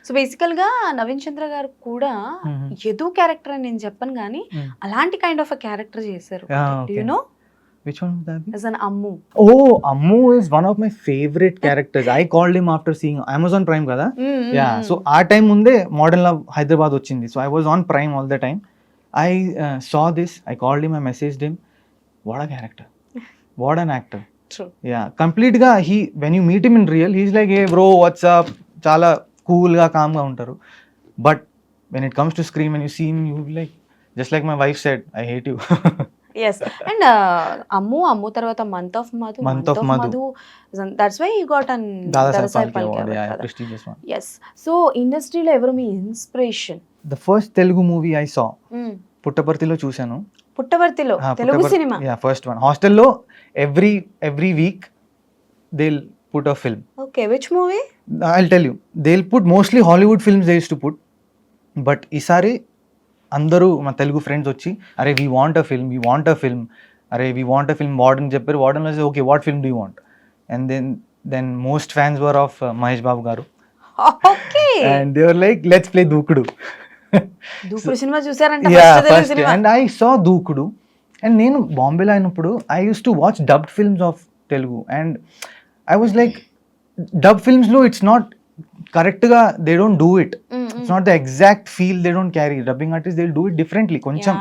So బేసికల్గా నవీన్ చంద్ర గారు కూడా యదు క్యారెక్టర్ అని నేను చెప్పను కానీ అలాంటి కైండ్ ఆఫ్ అ క్యారెక్టర్ చేశారు. You know Which one was that? as an Ammu. Oh, Ammu is one of my favorite characters. I called him after seeing Amazon Prime kada. Yeah, so our time munde Modern Love Hyderabad ochindi. So I was on Prime all the time. I saw this, I called him, I messaged him. What a character. What an actor. True. Yeah, complete ga when you meet him in real, he's like, "Hey bro, what's up?" Chala cool ga calm ga untaru. But when it comes to screen, when you see him, you like, just like my wife said, I hate you. Yes and Ammu తర్వాత month of Madhu that's why you got an Dadasaheb Phalke award. Prestigious one. Yes so ఇండస్ట్రీలో ఎవరు మీ inspiration? The first Telugu movie I saw, పుట్టపర్తిలో చూశాను. పుట్టవర్తిలో తెలుగు సినిమా. Yeah, first one. హాస్టల్లో every week they'll put a film. Okay, which movie? I'll tell you. They'll put mostly Hollywood films they used to put. But ఈసారి అందరూ మా Telugu friends వచ్చి అరే వీ వాంట్ అ ఫిల్మ్ అరే we want a film warden చెప్పారు. Warden వచ్చి okay what film do you want? And then most fans were of Mahesh Babu garu. And they were like let's play Dookudu. సినిమా చూసారంట? First and I saw Dookudu. And నేను బాంబేలో అయినప్పుడు I used to watch dubbed films of Telugu and I was like dub ఫిల్మ్స్లో it's not కరెక్ట్గా they don't do it. It's not the exact feel they don't carry. Dubbing artist they do it differently, కొంచెం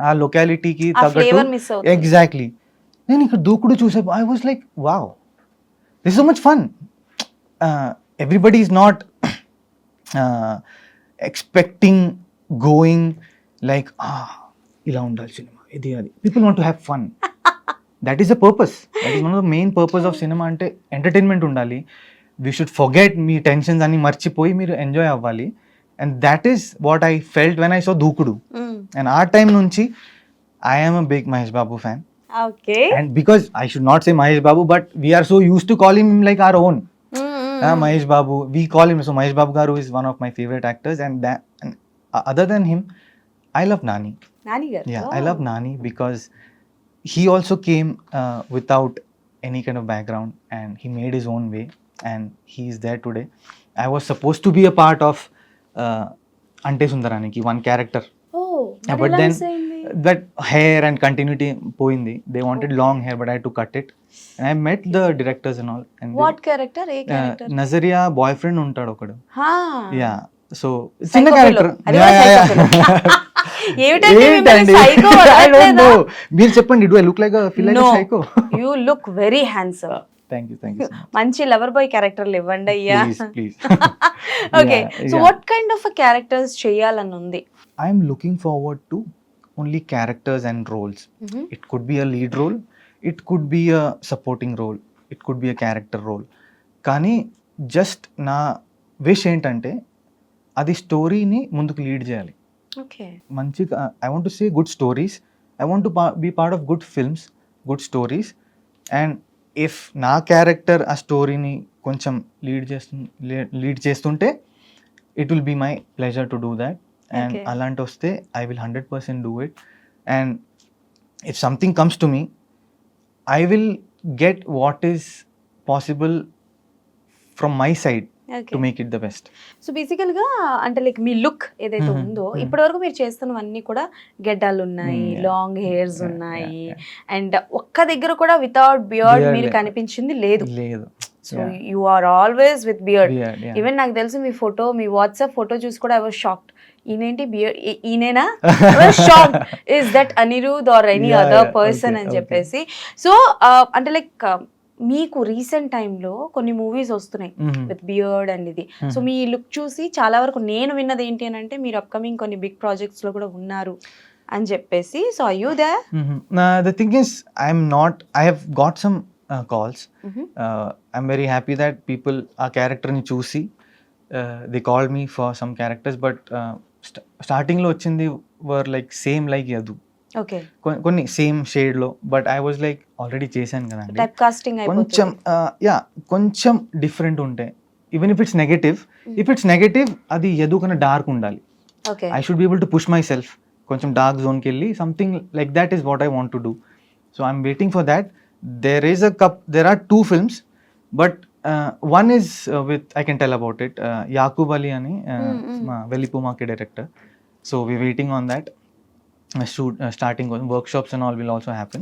ఆ లొకాలిటీకి తగ్గట్టు. Exactly. నేను ఇక్కడ దూకుడు చూసే I was like wow, this so much fun. Everybody is not expecting going like ఇలా ఉండాలి cinema ఇది అది. People want to have fun. That is the purpose. That is one of the main purpose of cinema. అంటే entertainment ఉండాలి. We should forget me tensions అన్ని మర్చిపోయి మీరు enjoy అవ్వాలి. And that is what I felt when I saw Dookudu. And ఆ time నుంచి I am a big Mahesh Babu fan. And because I should not say Mahesh Babu, but we're so used to call him like our own Mahesh Babu. We call him. So Mahesh Babu garu is one of my favorite actors. And other than him, I love Nani. Yeah, I love Nani because he also came without any kind of background and he made his own way. And he is there today. I was supposed to be a part of Ante Sundaraniki, one character. But then that hair and continuity poindi. They wanted long hair, but I had to cut it. And I met the directors and all. And what character? A character? Nazaria boyfriend untadu okadu. Yeah. So చిన్న character. I don't know. మీరు చెప్పండి. Do I look like a psycho? You look very handsome. Thank you so much. మంచి lover boy క్యారెక్టర్లు ఇవ్వండి అయ్యా. Please. Okay, so what kind of characters చేయాలని ఉంది? I'm looking forward to only characters and roles. It could be a lead role, it could be a supporting role, it could be a character role. కానీ just నా wish ఏంటంటే అది స్టోరీని ముందుకు lead చేయాలి. Okay, మంచిగా I want to say good stories. I want to be part of good films, good stories. And if నా character ఆ స్టోరీని కొంచెం లీడ్ చేస్తుంటే it will be my pleasure to do that. And అలాంటి వస్తే I will 100% do it. And if something comes to me, I will get what is possible from my side to make it the best. So బేసికల్గా అంటే like మీ look ఏదైతే ఉందో ఇప్పటి వరకు మీరు చేస్తున్నవన్నీ కూడా గెడ్డాలు ఉన్నాయి, లాంగ్ హెయిర్స్ ఉన్నాయి, అండ్ ఒక్క దగ్గర కూడా వితౌట్ బియర్డ్ మీరు కనిపించింది లేదు. So you are always with beard. Even నాకు తెలిసి మీ ఫోటో, మీ వాట్సాప్ ఫోటో చూసి కూడా ఐ వాజ్ షాక్డ్. ఈయనేంటి బియర్డ్, ఈయనేనా? Shocked is that Anirudh or any other person అని చెప్పేసి. సో అంటే లైక్ మీకు రీసెంట్ టైంలో కొన్ని మూవీస్ వస్తున్నాయి విత్ బియర్డ్ అండ్ ఇది. సో మీ లుక్ చూసి చాలా వరకు నేను విన్నది ఏంటి అని అంటే మీరు అప్కమింగ్ కొన్ని బిగ్ ప్రాజెక్ట్స్ లో కూడా ఉన్నారు అని చెప్పేసి. So are you there? The thing is, I have got some calls. I'm very happy that people ఆ character ని చూసి they called me for some characters, but starting లో వచ్చింది were like same like Yadu. Okay, కొన్ని same shade లో. But I was like already చేశాను కదండి, type casting కొంచెం కొంచెం డిఫరెంట్ ఉంటాయి. ఈవెన్ ఇఫ్ ఇట్స్ నెగటివ్ అది ఎదుకన డార్క్ ఉండాలి. I should be able to push my self కొంచెం డార్క్ జోన్కి వెళ్ళి something like that is what I want to do. So I'm waiting for that. There are 2 films, but One is with, I can tell about it, Yakub Ali ani, Velipu market director. So we're waiting on that. Starting workshops and all will also happen.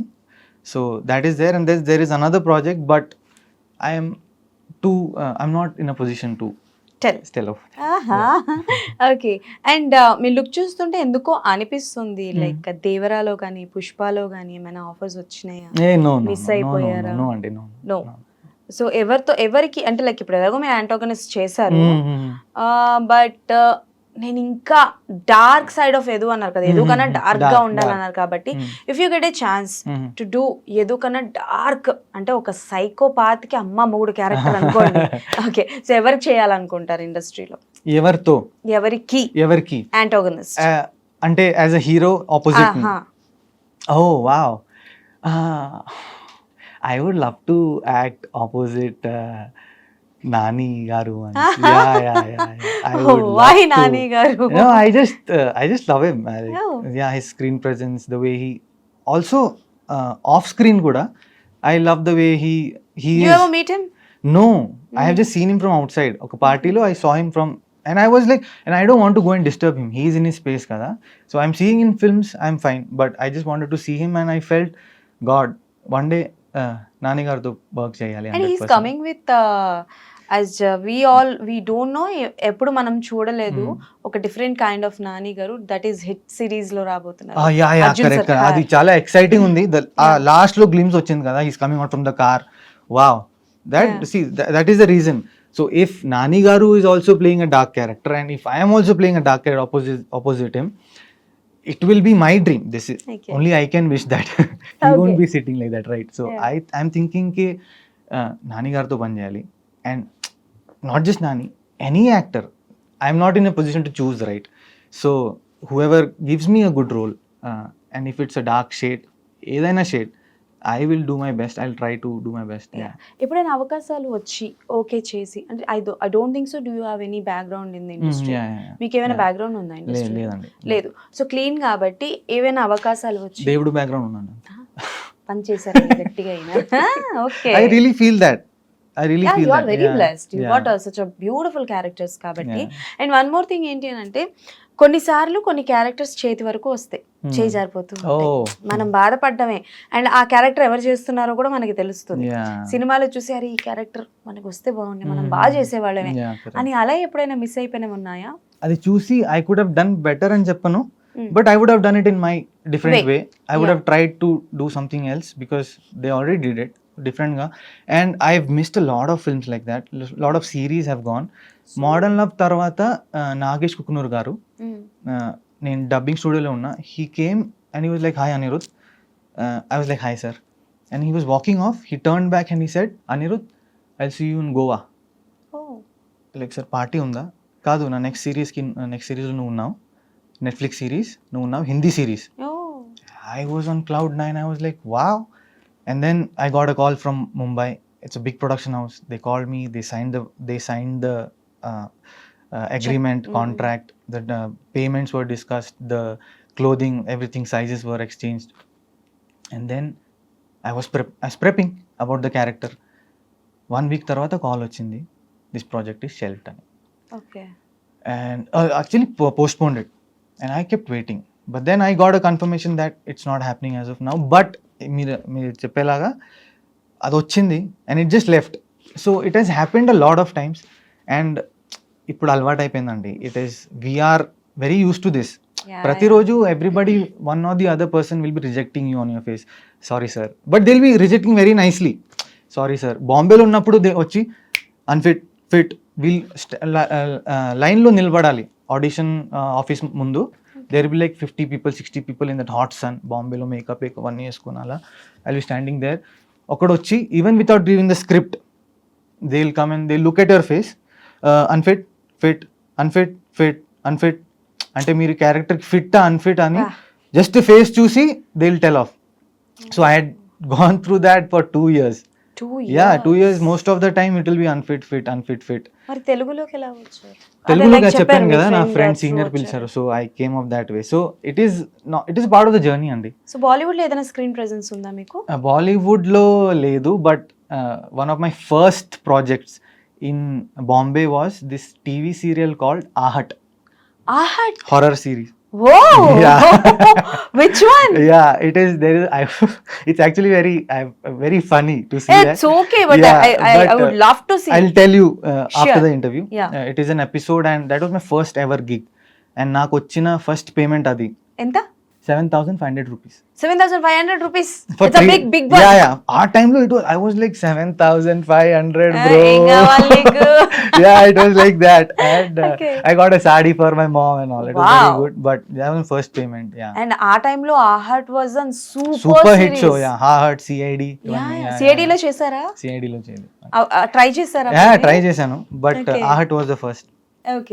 So that is there, and there is another project, but I'm not in a position to tell. tell of. Okay. And me look చూస్తుంటే ఎందుకో అనిపిస్తుంది like దేవరాలో కానీ పుష్పలో కానీ ఏమైనా offers వచ్చినాయా? No, Miss no, అయిపోయారా? no, అండి, no. No. So ఎవరికి అంటే లైక్ ఇప్పుడు ఎలాగో మీరు యాంటాగనిస్ట్ చేశారు, బట్ నేను ఇంకా డార్క్ సైడ్ ఆఫ్ ఎదు అన్నారు కదా, ఎదు కన్నా డార్క్ గా ఉండాలన్నారు కాబట్టి if you get a chance to do ఎదు కన్నా డార్క్ అంటే ఒక సైకోపాత్ కి అమ్మ మూడు క్యారెక్టర్ అనుకోండి, ఓకే, సో ఎవరికి చేయాలనుకుంటారు ఇండస్ట్రీలో? ఎవరికి యాంటాగనిస్ట్ అంటే as a hero opposite? Oh wow, I would love to act opposite Nani garu. I would love why to. Nani garu? No, I just love him. Yeah, his screen presence, the way he also off screen kuda, I love the way he you is. ever meet him? No, I have just seen him from outside. Oka party lo I saw him from, and I was like, and I don't want to go and disturb him. He is in his space kada. So I'm seeing in films, I'm fine, but I just wanted to see him, and I felt, God, one day Nani garuto work cheyali. And he's coming with as we don't know, ఎప్పుడు మనం చూడలేదు ఒక different kind of Nani గారు, that is hit series లో రాబోతున్నారు. Correct, అది చాలా exciting ఉంది. లాస్ట్ లో గ్లిమ్స్ వచ్చింది కదా, he's coming out from the car. Wow, that is the reason. So if Nani garu is also playing a dark character, and if I am also playing a dark character opposite him, it will be my dream. This is only I can wish that. He won't be sitting like that, right? So I'm thinking ke Nani garu to ban cheyali, and not just Nani, any actor. I'm not in a position to choose, right? So whoever gives me a good role, and if it's a dark shade, edaina shade, I will do my best. I'll try to do my best. Yeah. ఎప్పుడైనా అవకాశాలు వచ్చి okay చేసి, అంటే I don't think so, do you have any background in the industry? మీకు ఏమైనా background ఉందా industry? లేదండి, లేదు. సో క్లీన్ కాబట్టి ఏమైనా అవకాశాలు వచ్చి దేవుడు బ్యాక్గ్రౌండ్ ఉన్నాను, పని చేశారు గట్టిగా అయినా. Okay, I really feel that. You are very blessed. You got such a beautiful characters కాబట్టి. And one more thing ఏంటి అని అంటే, కొన్నిసార్లు కొన్ని క్యారెక్టర్స్ చేతి వరకు వస్తాయి, చేయి జారిపోతూ మనం బాధపడ్డమే, అండ్ ఆ క్యారెక్టర్ ఎవరు చేస్తున్నారో కూడా మనకి తెలుస్తుంది. సినిమాలో చూసి అరే ఈ క్యారెక్టర్ మనకు వస్తే బాగుంది, మనం బాగా చేసేవాళ్ళమే అని, అలా ఎప్పుడైనా మిస్ అయిపోయినా ఉన్నాయా? అది చూసి I could have done better అని చెప్పను, but I would have done it in my different way. I would have tried to do something else because they already did it different ga, and I've missed a lot of films like that. Lot of series have gone. Modern Love tarvata Nagesh Kukunur garu, నేను dubbing స్టూడియోలో ఉన్నా, he came and he was like, hi Anirudh. I was like, hi sir, and he was walking off, he turned back and he said, Anirudh, I'll see you in Goa. Like sir, party ఉందా? కాదు, నా next సిరీస్లో నువ్వు ఉన్నావు, Netflix series నువ్వు ఉన్నావు, Hindi series. I was on cloud 9. I was like, wow. And then I got a call from Mumbai. It's a big production house. They called me. They signed the agreement, contract. The payments were discussed. The clothing, everything, sizes were exchanged. And then I was prepping about the character. 1 week tarvata call వచ్చింది, this project is shelved. Okay. And actually postponed it. And I kept waiting. But then I got a confirmation that it's not happening as of now. But మీరు చెప్పేలాగా అది వచ్చింది, and it just left. So it has happened a lot of times, and ఇప్పుడు అలవాటు అయిపోయిందండి. We're very used to this. ప్రతిరోజు everybody, one or the other person will be rejecting you on your face. Sorry sir, but they'll be rejecting very nicely. Sorry sir. బాంబేలో ఉన్నప్పుడు వచ్చి unfit, fit, we'll లైన్లో నిలబడాలి audition office ముందు. There will be like 50 people, 60 people in that hot sun. Bombay lo makeup avani eskonala. I'll be standing there. Okadu vachi, even without reading the script, they'll come and they'll look at your face. Unfit, fit, unfit, fit, unfit. Ante meer character fit ta unfit ani just the face చూసి they'll tell off. So I had gone through that for 2 years. Yeah, 2 years. Most of the time it will be unfit. మరి తెలుగులోకి ఎలా వచ్చారు? తెలుగులో చెప్పాను కదా, నా friend senior పిలిచారు, so I came up that way. So it is part of the journey అండి. సో బాలీవుడ్ లో ఏదైనా స్క్రీన్ ప్రెజెన్స్ ఉందా మీకు? బాలీవుడ్ లో లేదు, but one of my first projects in Bombay was this TV serial called Aahat, Aahat horror series. Whoa! Yeah. Which one? Yeah, it is. It's actually very funny to see that. It's okay, but Yeah, I would love to see. I'll tell you after Sure. the interview. Yeah. It is an episode, and that was my first ever gig. And నాకు వచ్చిన first payment అది ఎంత? 7,500 rupees. 7,500 rupees. For It's a three- big one. Yeah. ఆ time లో I was like 7,500, bro. ఏం కావాలి నీకు? Yeah, it was like that. And Okay. I got a sari for my mom and all. It was Wow. very good. But that was my first payment. Yeah. And ఆ time లో Aahat was an Super hit show. Yeah. Hard CID. CID లో చేశారా? CID లో చేయలేదు. Try చేశారా? Try చేశాను, but Okay. Aahat was the first. Okay.